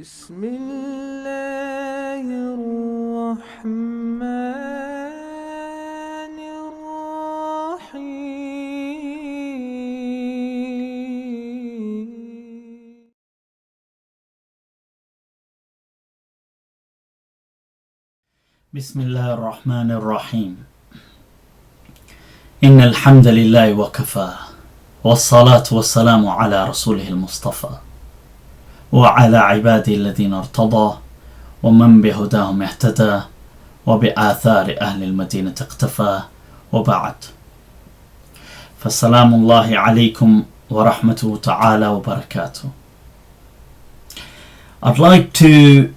بسم الله الرحمن الرحيم بسم الله الرحمن الرحيم إن الحمد لله وكفى والصلاة والسلام على رسوله المصطفى وعلى عباده الذين ارتضى ومن بهداهم اهتدى وبآثار أهل المدينة اقتفى وبعد فالسلام الله عليكم ورحمته تعالى وبركاته. I'd like to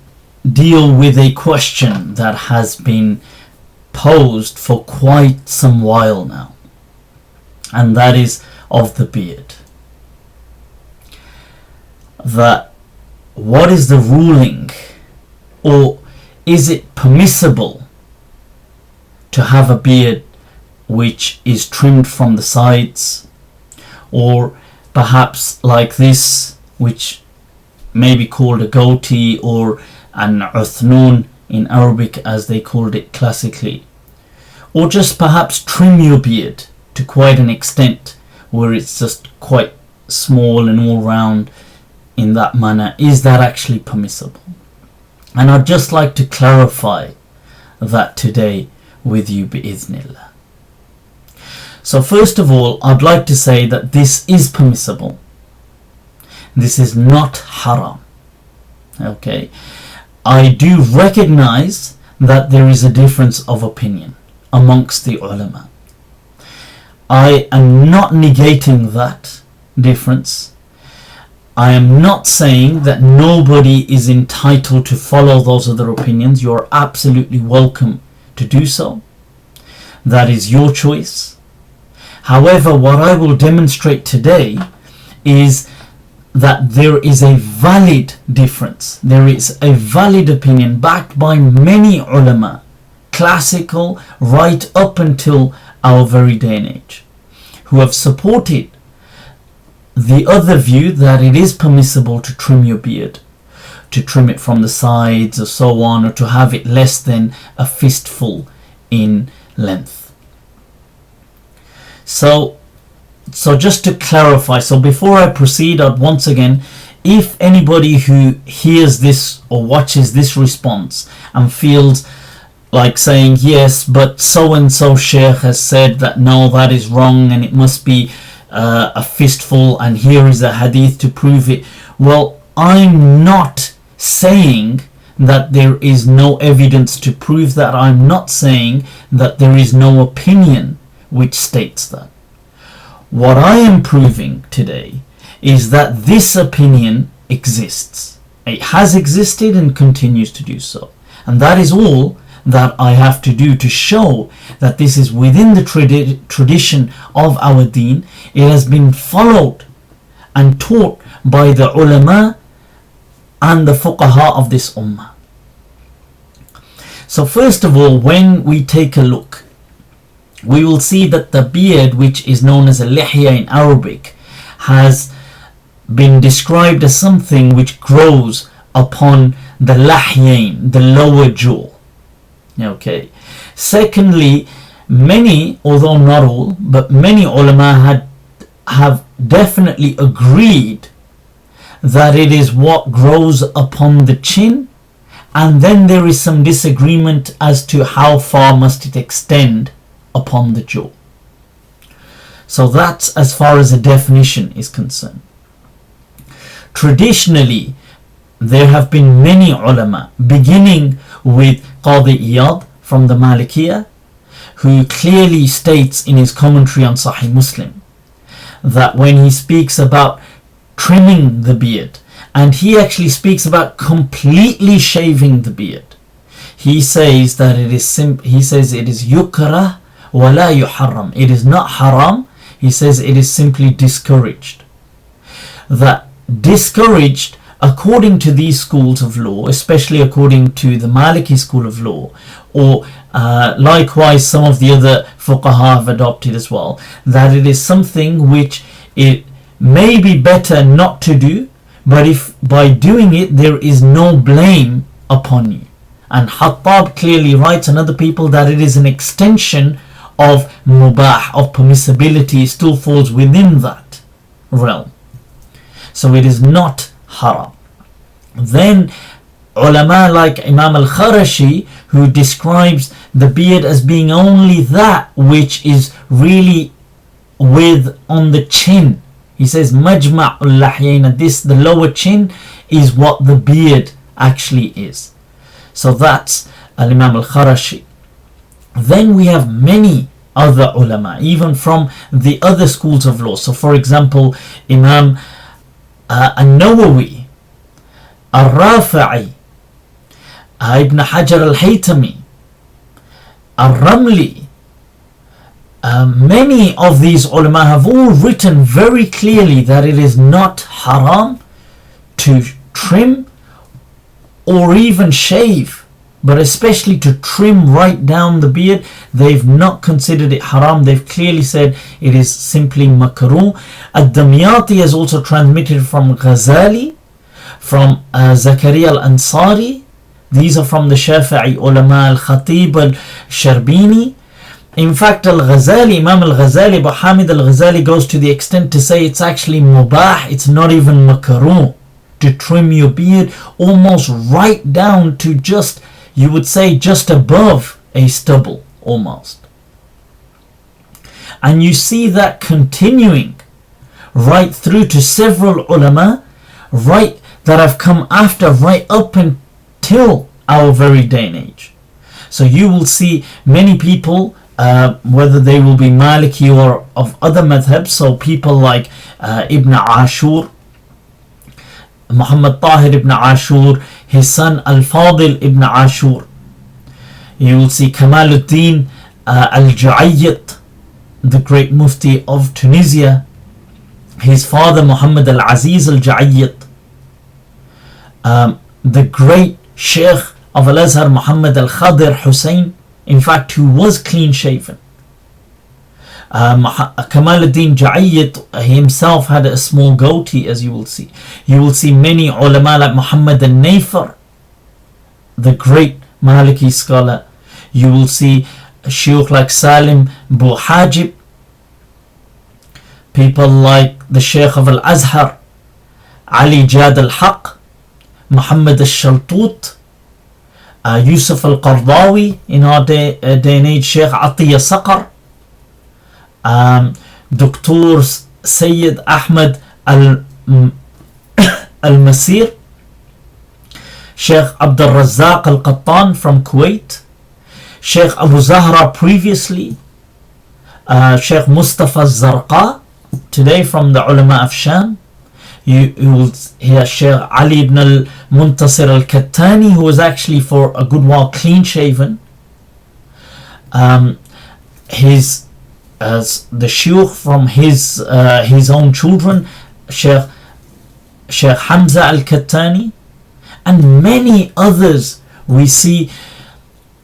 deal with a question that has been posed for quite some while now, and that is of the beard. That what is the ruling, or is it permissible to have a beard which is trimmed from the sides, or perhaps like this, which may be called a goatee or an uthnoon in Arabic as they called it classically, or just perhaps trim your beard to quite an extent where it's just quite small and all round in that manner. Is that actually permissible? And I'd just like to clarify that today with you bi'idhnillah. So first of all, I'd like to say that this is permissible. This is not haram. Okay, I do recognize that there is a difference of opinion amongst the ulama. I am not negating that difference. I am not saying that nobody is entitled to follow those other opinions. You're absolutely welcome to do so. That is your choice. However, what I will demonstrate today is that there is a valid difference. There is a valid opinion backed by many ulama, classical right up until our very day and age, who have supported the other view that it is permissible to trim your beard, to trim it from the sides or so on, or to have it less than a fistful in length. So just to clarify, so before I proceed, I'd once again, if anybody who hears this or watches this response and feels like saying, yes, but so-and-so sheikh has said that no, that is wrong and it must be a fistful and here is a hadith to prove it. Well, I'm not saying that there is no evidence to prove that. I'm not saying that there is no opinion which states that. What I am proving today is that this opinion exists. It has existed and continues to do so. And that is all that I have to do to show that this is within the tradition of our deen. It has been followed and taught by the ulama and the fuqaha of this ummah. So first of all, when we take a look, we will see that the beard, which is known as a lihya in Arabic, has been described as something which grows upon the lahyain, the lower jaw. Okay. Secondly, many, although not all, but many ulama have definitely agreed that it is what grows upon the chin, and then there is some disagreement as to how far must it extend upon the jaw. So that's as far as the definition is concerned. Traditionally, there have been many ulama, beginning with Qadi Iyad from the Malikiyah, who clearly states in his commentary on Sahih Muslim that when he speaks about trimming the beard, and he actually speaks about completely shaving the beard, he says that it is yukrah wa la yuharram. It is not haram. He says it is simply discouraged. That discouraged, according to these schools of law, especially according to the Maliki school of law, or likewise some of the other fuqaha have adopted as well, that it is something which it may be better not to do, but if by doing it there is no blame upon you. And Hattab clearly writes, and other people, that it is an extension of mubah, of permissibility. It still falls within that realm, so it is not haram. Then ulama like Imam al-Kharashi, who describes the beard as being only that which is really with on the chin. He says majma'ul lahyayn, this, the lower chin, is what the beard actually is. So that's Imam al-Kharashi. Then we have many other ulama, even from the other schools of law. So for example, Imam al-Nawawi, al-Rafi'i, Ibn Hajar al-Haytami, al-Ramli, many of these ulama have all written very clearly that it is not haram to trim or even shave, but especially to trim right down the beard. They've not considered it haram. They've clearly said it is simply makruh. Ad-Damyati has also transmitted from Ghazali, from Zakaria al-Ansari. These are from the Shafi'i ulama, al-Khatib al-Sharbini. In fact, Al-Ghazali, Imam Al-Ghazali, Abu Hamid Al-Ghazali, goes to the extent to say it's actually mubah, it's not even makruh to trim your beard almost right down to just, you would say, just above a stubble almost. And you see that continuing right through to several ulama, right, that have come after, right up until our very day and age. So you will see many people, whether they will be Maliki or of other madhabs, so people like Ibn Ashur, Muhammad Tahir ibn Ashur, his son Al-Fadil ibn Ashur. You will see Kamaluddin Al-Ju'ayyat, the great Mufti of Tunisia, his father Muhammad Al-Aziz Al-Ju'ayyat, the great Sheikh of Al-Azhar Muhammad Al-Khadir Hussein, in fact, who was clean shaven. Kamaluddin Ju'ayyat himself had a small goatee, as you will see. You will see many ulama like Muhammad al-Nayfar, the great Maliki scholar. You will see Shaykh like Salim Buhajib, people like the Shaykh of Al-Azhar, Ali Jad al-Haq, Muhammad al-Shaltut, Yusuf al-Qardawi, in our day and age, Shaykh Atiyah Saqar, Dr. Sayyid Ahmad al-Masir, Sheikh Abdul Razzaq al-Qattan from Kuwait, Sheikh Abu Zahra previously, Sheikh Mustafa al-Zarqa, today from the ulama of Sham. You will hear Sheikh Ali ibn al-Muntasir al-Kattani, who was actually for a good while clean shaven. As the shuyukh from his own children, Sheikh Hamza al-Kattani, and many others. We see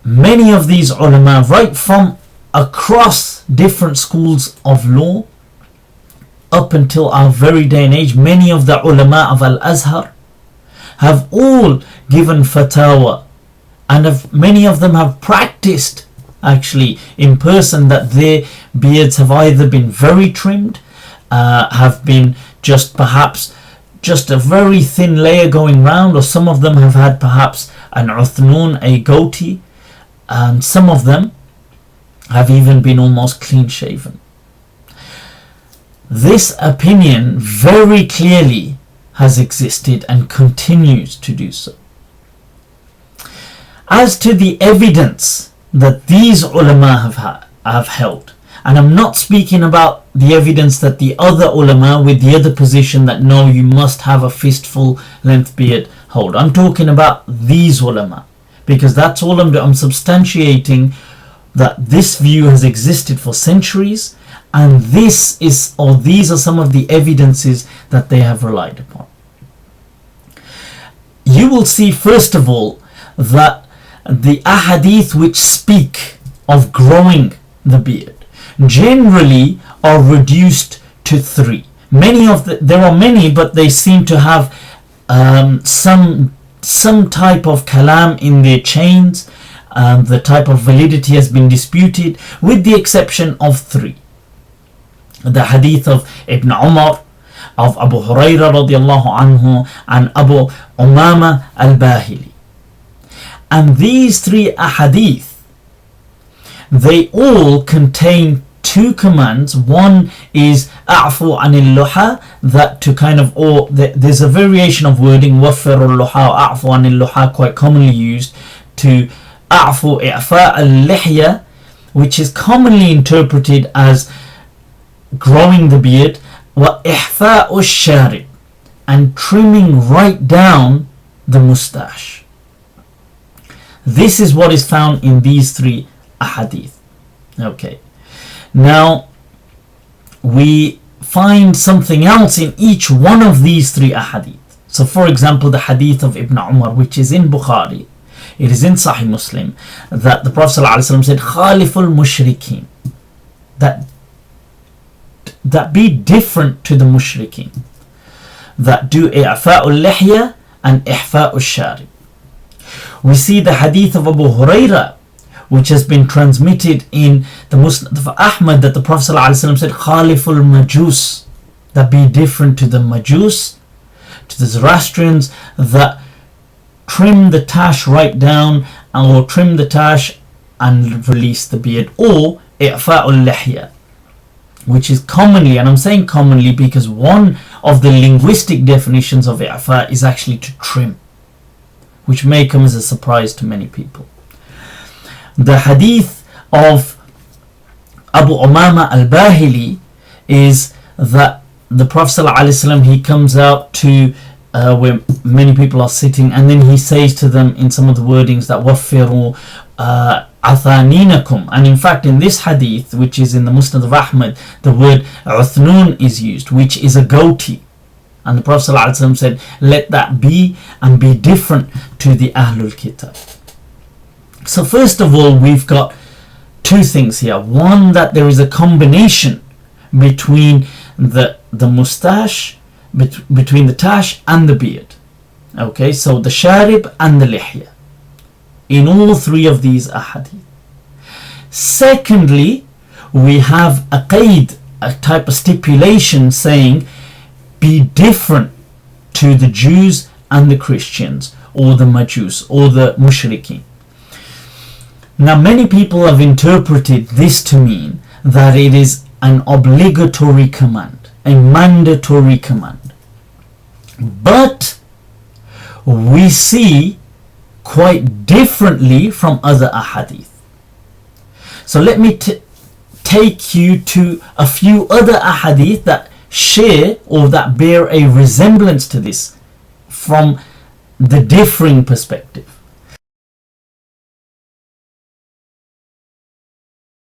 many of these ulama right from across different schools of law up until our very day and age. Many of the ulama of Al-Azhar have all given fatawa, and many of them have practiced actually in person that their beards have either been very trimmed, have been just perhaps just a very thin layer going round, or some of them have had perhaps an uthnun, a goatee, and some of them have even been almost clean shaven. This opinion very clearly has existed and continues to do so. As to the evidence that these ulama have held, and I'm not speaking about the evidence that the other ulama with the other position that no, you must have a fistful length beard hold. I'm talking about these ulama, because that's all I'm substantiating that this view has existed for centuries, and these are some of the evidences that they have relied upon. You will see first of all that the ahadith which speak of growing the beard generally are reduced to three. There are many, but they seem to have some type of kalam in their chains. The type of validity has been disputed, with the exception of 3. The hadith of Ibn Umar, of Abu Hurairah radiallahu anhu, and Abu Umama Al-Bahili. And these 3 ahadith, they all contain 2 commands. One is a'fu anil luha, that to kind of, or there's a variation of wording, waffirul luha, a'fu anil luha, quite commonly used, to a'fu i'fa al-lihya, which is commonly interpreted as growing the beard, wa ihfa'u sharib, and trimming right down the mustache. This is what is found in these 3 ahadith. Okay. Now, we find something else in each one of these 3 ahadith. So, for example, the hadith of Ibn Umar, which is in Bukhari, it is in Sahih Muslim, that the Prophet ﷺ said, Khaliful mushrikeen, that be different to the mushrikeen, that do i'fa'ul lihya and ihfa'ul sharib. We see the hadith of Abu Hurairah, which has been transmitted in the Musnad of Ahmad, that the Prophet ﷺ said, Khaliful majus, that be different to the majus, to the Zoroastrians, that trim the tash right down, or trim the tash and release the beard, or i'fa'ul lihya, which is commonly, and I'm saying commonly because one of the linguistic definitions of i'fa is actually to trim, which may come as a surprise to many people. The hadith of Abu Umama Al-Bahili is that the Prophet ﷺ, he comes out to where many people are sitting, and then he says to them in some of the wordings that waffiru athaninakum, and in fact in this hadith, which is in the Musnad of Ahmad, the word uthnun is used, which is a goatee, and the Prophet ﷺ said, let that be, and be different to the Ahlul Kitab. So first of all, we've got 2 things here. One, that there is a combination between the mustache, between the tash and the beard. Okay, so the sharib and the lihya, in all 3 of these ahadith. Secondly, we have a qaid, a type of stipulation saying, be different to the Jews and the Christians, or the majus, or the mushrikeen. Now, many people have interpreted this to mean that it is an obligatory command, a mandatory command. But we see quite differently from other ahadith. So let me take you to a few other ahadith that share, or that bear a resemblance to this from the differing perspective.